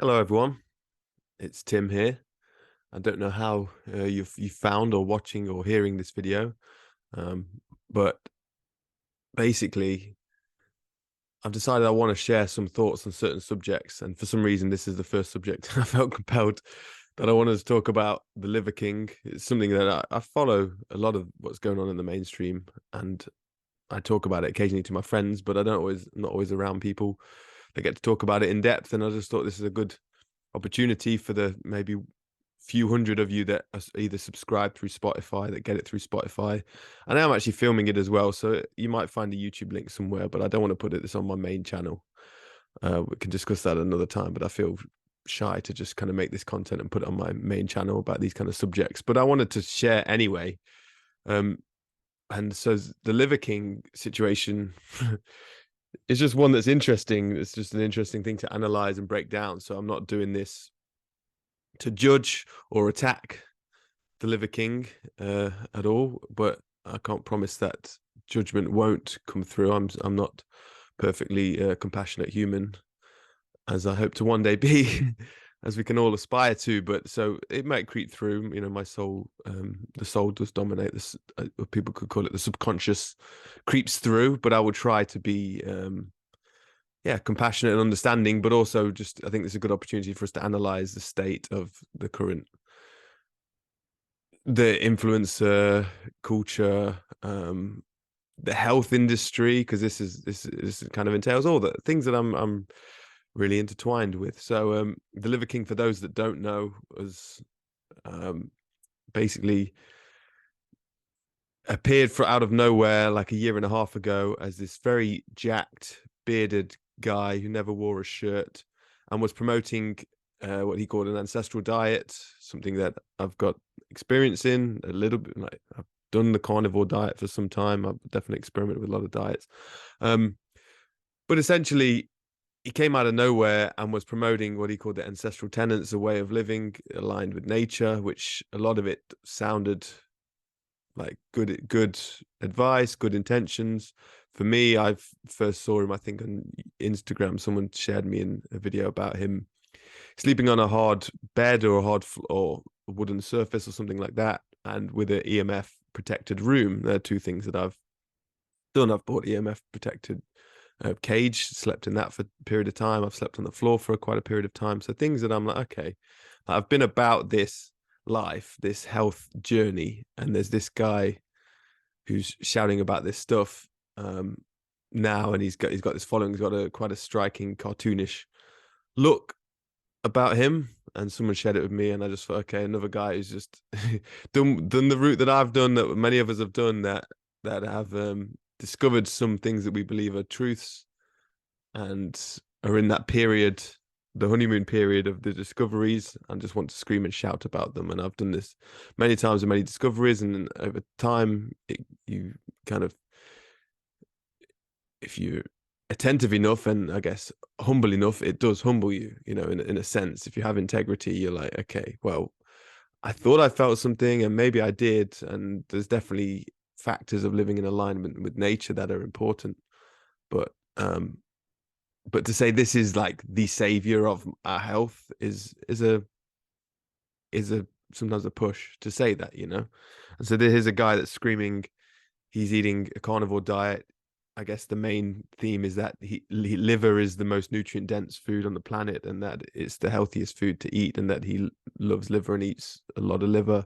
Hello, everyone. It's Tim here. I don't know how you found or watching or hearing this video, um, but basically, I've decided I want to share some thoughts on certain subjects, and for some reason, this is the first subject I felt compelled that I wanted to talk about. The Liver King. It's something that I follow a lot of what's going on in the mainstream, and I talk about it occasionally to my friends, but I don't always not always around people that get to talk about it in depth. And I just thought this is a good opportunity for the maybe few hundred of you that are either subscribe through Spotify, that get it through Spotify. And I am actually filming it as well, so you might find a YouTube link somewhere, but I don't want to put this on my main channel. We can discuss that another time, but I feel shy to just kind of make this content and put it on my main channel about these kind of subjects. But I wanted to share anyway. Um, and so the Liver King situation is just one that's interesting. It's just an interesting thing to analyze and break down. So I'm not doing this to judge or attack the Liver King at all, but I can't promise that judgment won't come through. I'm not perfectly compassionate human, as I hope to one day be, as we can all aspire to. But so it might creep through. My soul, the soul does dominate. This, people could call it the subconscious, creeps through. But I will try to be, yeah, compassionate and understanding. But also, just I think it's a good opportunity for us to analyze the state of the influencer culture, the health industry, because this kind of entails all the things that I'm really intertwined with. So the Liver King, for those that don't know, was basically appeared for out of nowhere like a year and a half ago as this very jacked, bearded guy who never wore a shirt and was promoting what he called an ancestral diet, something that I've got experience in a little bit. Like I've done the carnivore diet for some time. I've definitely experimented with a lot of diets. But essentially, he came out of nowhere and was promoting what he called the ancestral tenets, a way of living aligned with nature, which a lot of it sounded like good advice, good intentions. For me, I first saw him, I think, on Instagram. Someone shared me in a video about him sleeping on a hard bed or a hard or a wooden surface or something like that, and with an EMF protected room. There are two things that I've done. I've bought EMF protected cage, slept in that for a period of time. I've slept on the floor for quite a period of time. So things that I'm like, okay, I've been about this life, this health journey, and there's this guy who's shouting about this stuff now, and he's got this following. He's got quite a striking cartoonish look about him, and someone shared it with me, and I just thought, okay, another guy who's just done the route that I've done, that many of us have done, that have discovered some things that we believe are truths and are in that period, the honeymoon period of the discoveries, and just want to scream and shout about them. And I've done this many times with many discoveries, and over time, you kind of, if you're attentive enough and I guess humble enough, it does humble you, in a sense. If you have integrity, you're like, okay, well, I thought I felt something and maybe I did. And there's definitely factors of living in alignment with nature that are important. But but to say this is like the savior of our health is a sometimes a push to say that, And so here's a guy that's screaming he's eating a carnivore diet. I guess the main theme is that liver is the most nutrient dense food on the planet, and that it's the healthiest food to eat, and that he loves liver and eats a lot of liver,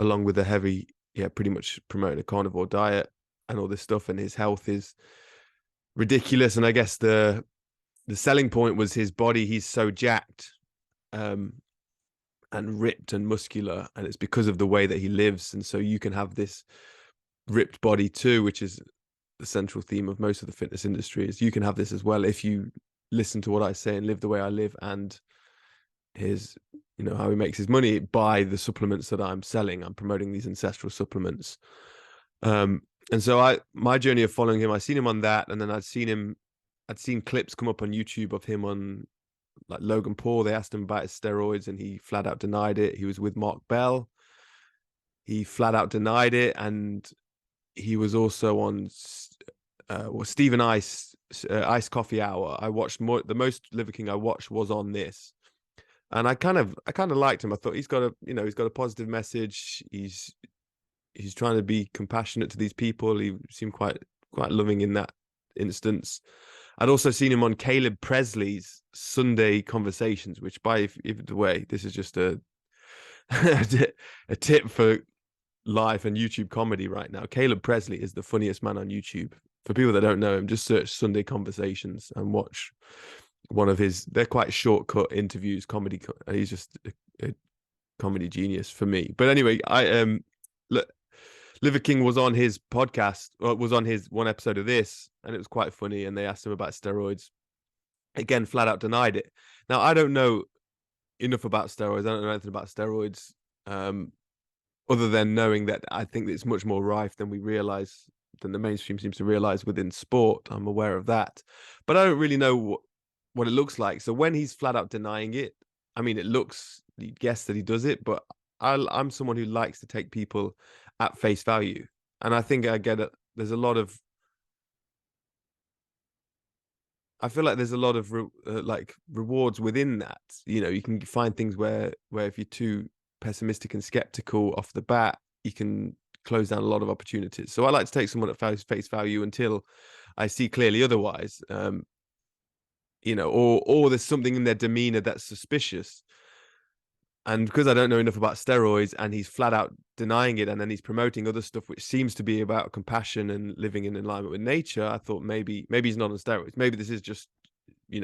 along with a heavy, yeah, pretty much promoting a carnivore diet and all this stuff. And his health is ridiculous. And I guess the selling point was his body. He's so jacked, and ripped and muscular, and it's because of the way that he lives. And so you can have this ripped body too, which is the central theme of most of the fitness industry. Is you can have this as well if you listen to what I say and live the way I live, and his, how he makes his money by the supplements that I'm selling. I'm promoting these ancestral supplements. And so my journey of following him, I seen him on that, and then I'd seen clips come up on YouTube of him on like Logan Paul. They asked him about his steroids and he flat out denied it. He was with Mark Bell. He flat out denied it. And he was also on Stephen Ice Coffee Hour. I watched the most Liver King I watched was on this. And I kind of liked him. I thought he's got a, he's got a positive message. He's trying to be compassionate to these people. He seemed quite loving in that instance. I'd also seen him on Caleb Presley's Sunday Conversations, which, by the way, this is just a a tip for live and YouTube comedy right now. Caleb Presley is the funniest man on YouTube. For people that don't know him, just search Sunday Conversations and watch one of his. They're quite shortcut interviews, comedy. He's just a comedy genius for me. But anyway, look, Liver King was on his podcast, or was on his one episode of this, and it was quite funny. And they asked him about steroids. Again, flat out denied it. Now, I don't know enough about steroids. I don't know anything about steroids, other than knowing that I think it's much more rife than we realize, than the mainstream seems to realize within sport. I'm aware of that, but I don't really know what it looks like. So when he's flat out denying it, I mean, it looks, you guess that he does it, but I'm someone who likes to take people at face value, and I think I get it. There's a lot of, I feel like there's a lot of like rewards within that. You can find things where if you're too pessimistic and skeptical off the bat, you can close down a lot of opportunities. So I like to take someone at face value until I see clearly otherwise. Or there's something in their demeanor that's suspicious. And because I don't know enough about steroids, and he's flat out denying it, and then he's promoting other stuff which seems to be about compassion and living in alignment with nature, I thought maybe he's not on steroids. Maybe this is just,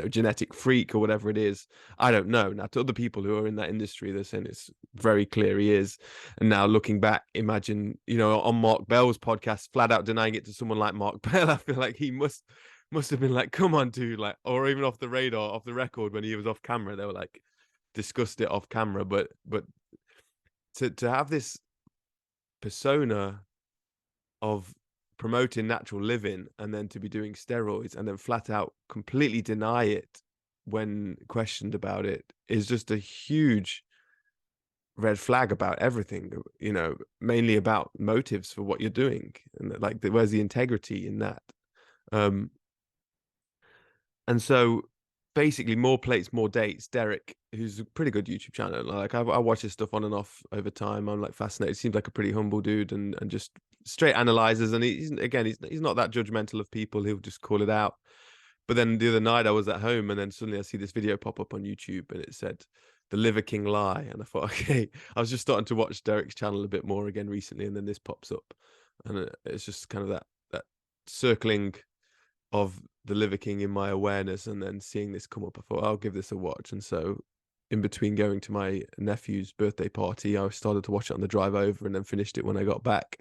genetic freak or whatever it is. I don't know. Now, to other people who are in that industry, they're saying it's very clear he is. And now looking back, imagine, on Mark Bell's podcast, flat out denying it to someone like Mark Bell. I feel like he must have been like, come on, dude, like, or even off the radar, off the record, when he was off camera, they were like, discussed it off camera. But to have this persona of promoting natural living, and then to be doing steroids, and then flat out completely deny it when questioned about it, is just a huge red flag about everything, mainly about motives for what you're doing, and like, where's the integrity in that? And so basically, More Plates, More Dates, Derek, who's a pretty good YouTube channel. Like, I watch his stuff on and off over time. I'm like fascinated. Seems like a pretty humble dude, and just straight analyzes. And he's not that judgmental of people. He'll just call it out. But then the other night I was at home, and then suddenly I see this video pop up on YouTube, and it said the Liver King lie. And I thought, okay, I was just starting to watch Derek's channel a bit more again recently, and then this pops up, and it's just kind of that circling of the Liver King in my awareness, and then seeing this come up, I thought I'll give this a watch. And so, in between going to my nephew's birthday party, I started to watch it on the drive over, and then finished it when I got back.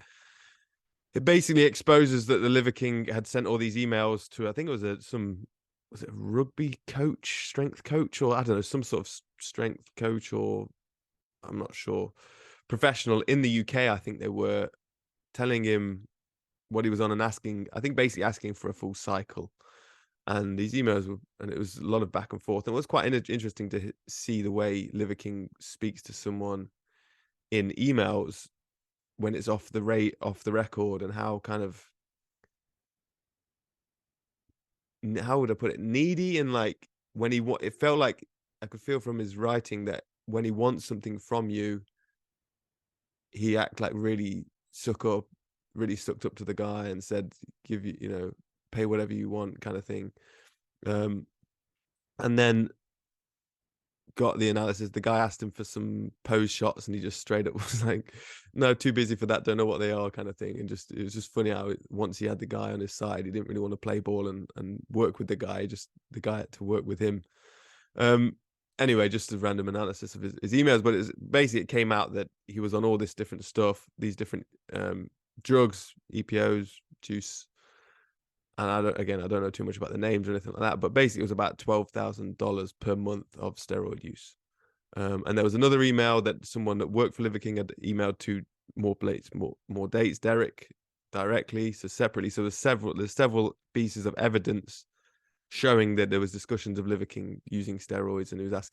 It basically exposes that the Liver King had sent all these emails to, I think it was was it a rugby coach, strength coach, or I don't know, some sort of strength coach, or I'm not sure, professional in the UK. I think they were telling him what he was on, and basically asking for a full cycle. And these emails were, and it was a lot of back and forth. And it was quite interesting to see the way Liver King speaks to someone in emails when it's off the record, and how kind of, how would I put it, needy, and like, when it felt like I could feel from his writing that when he wants something from you, he act like really sucked up to the guy, and said, give you, pay whatever you want, kind of thing. And then got the analysis. The guy asked him for some pose shots, and he just straight up was like, no, too busy for that, don't know what they are, kind of thing. And it was just funny how once he had the guy on his side, he didn't really want to play ball and work with the guy. Just the guy had to work with him. Anyway, just a random analysis of his emails, but basically, it came out that he was on all this different stuff, these different drugs, EPOs, juice. And I don't know too much about the names or anything like that, but basically it was about $12,000 per month of steroid use. And there was another email that someone that worked for Liver King had emailed to More Plates, More Dates, Derek, directly, so separately. So there's several pieces of evidence showing that there was discussions of Liver King using steroids, and he was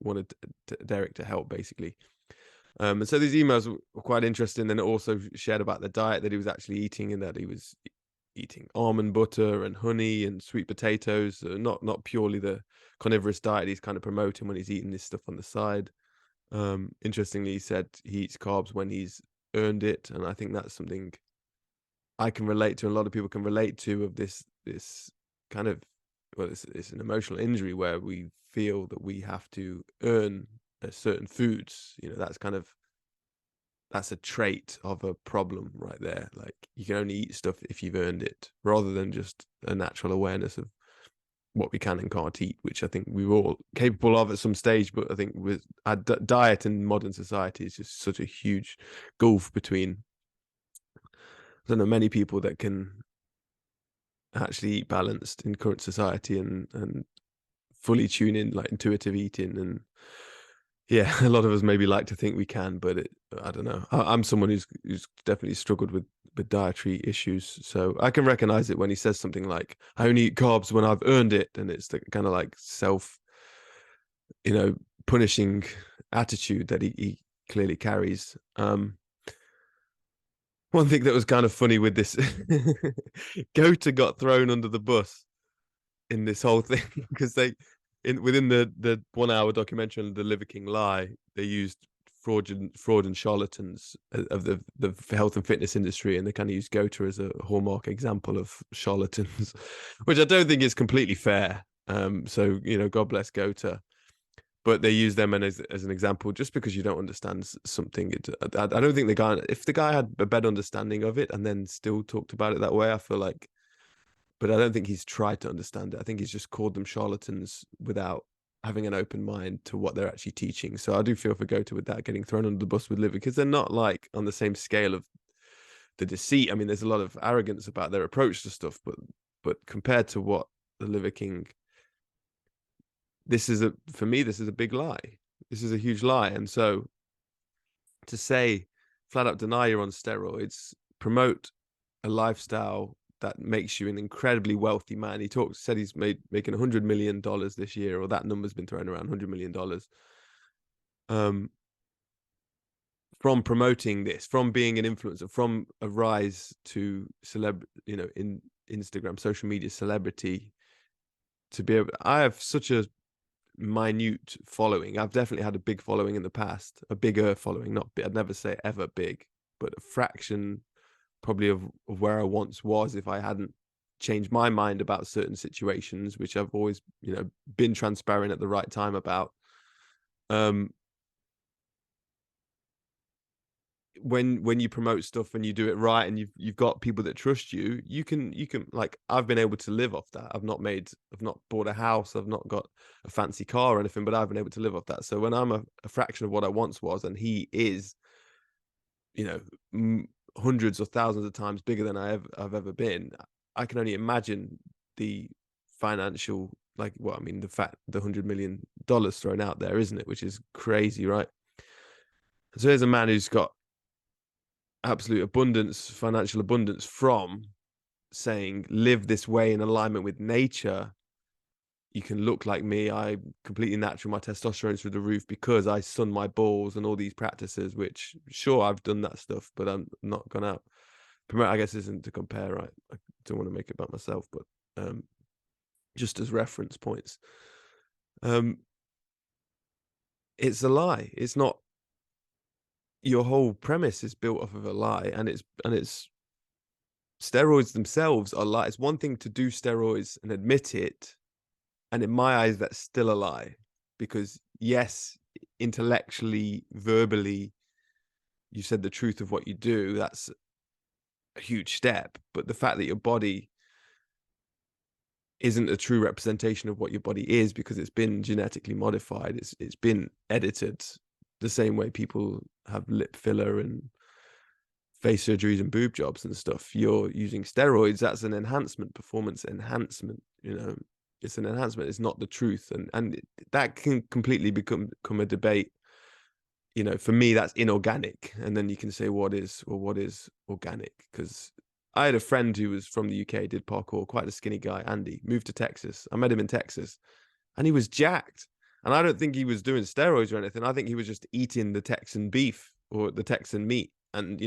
wanted Derek to help, basically. And so these emails were quite interesting. And it also shared about the diet that he was actually eating, and that he was eating almond butter and honey and sweet potatoes, not purely the carnivorous diet he's kind of promoting when he's eating this stuff on the side. Interestingly, he said he eats carbs when he's earned it, and I think that's something I can relate to, and a lot of people can relate to, of this kind of, well, it's an emotional injury where we feel that we have to earn certain foods. That's a trait of a problem right there. Like, you can only eat stuff if you've earned it, rather than just a natural awareness of what we can and can't eat, which I think we were all capable of at some stage. But I think with our diet in modern society is just such a huge gulf between, I don't know, many people that can actually eat balanced in current society and fully tune in, like intuitive eating. And yeah, a lot of us maybe like to think we can, but I don't know. I'm someone who's definitely struggled with dietary issues, so I can recognize it when he says something like, "I only eat carbs when I've earned it," and it's the kind of like self, punishing attitude that he clearly carries. One thing that was kind of funny with this, Gota got thrown under the bus in this whole thing because within the 1 hour documentary on the Liver King lie, they used fraud and charlatans of the health and fitness industry, and they kind of used Gota as a hallmark example of charlatans, which I don't think is completely fair. So God bless Gota, but they use them as an example just because you don't understand something. I don't think if the guy had a better understanding of it and then still talked about it that way, I feel like, but I don't think he's tried to understand it. I think he's just called them charlatans without having an open mind to what they're actually teaching. So I do feel for Gota with that, getting thrown under the bus with Liver, because they're not like on the same scale of the deceit. I mean, there's a lot of arrogance about their approach to stuff, but compared to what the Liver King, for me, this is a big lie. This is a huge lie. And so to say, flat out deny you're on steroids, promote a lifestyle that makes you an incredibly wealthy man. He said he's making $100 million this year, or that number's been thrown around, $100 million. From promoting this, from being an influencer, from a rise to in Instagram, social media celebrity, to be able, I have such a minute following. I've definitely had a big following in the past, a bigger following, not I'd never say ever big, but a fraction probably of where I once was if I hadn't changed my mind about certain situations, which I've always, been transparent at the right time about. When you promote stuff and you do it right, and you've got people that trust you, you can like, I've been able to live off that. I've not bought a house, I've not got a fancy car or anything, but I've been able to live off that. So when I'm a fraction of what I once was, and he is, hundreds or thousands of times bigger than I've ever been, I can only imagine the financial, like, well, I mean, the $100 million thrown out there, isn't it? Which is crazy, right? So here's a man who's got absolute abundance, financial abundance, from saying, live this way in alignment with nature. You can look like me. I'm completely natural. My testosterone's through the roof because I sun my balls and all these practices, which, sure, I've done that stuff, but I'm not gonna promote. I guess isn't to compare, right? I don't want to make it about myself, but just as reference points. It's a lie. It's not. Your whole premise is built off of a lie, and it's steroids themselves are lie. It's one thing to do steroids and admit it, and in my eyes, that's still a lie, because yes, intellectually, verbally, you said the truth of what you do. That's a huge step, but the fact that your body isn't a true representation of what your body is, because it's been genetically modified, it's been edited the same way people have lip filler and face surgeries and boob jobs and stuff. You're using steroids, that's an enhancement, performance enhancement, it's an enhancement. It's not the truth. And that can completely become a debate. For me, that's inorganic. And then you can say, what is organic? Because I had a friend who was from the UK, did parkour, quite a skinny guy, Andy, moved to Texas. I met him in Texas, and he was jacked. And I don't think he was doing steroids or anything. I think he was just eating the Texan beef or the Texan meat. And,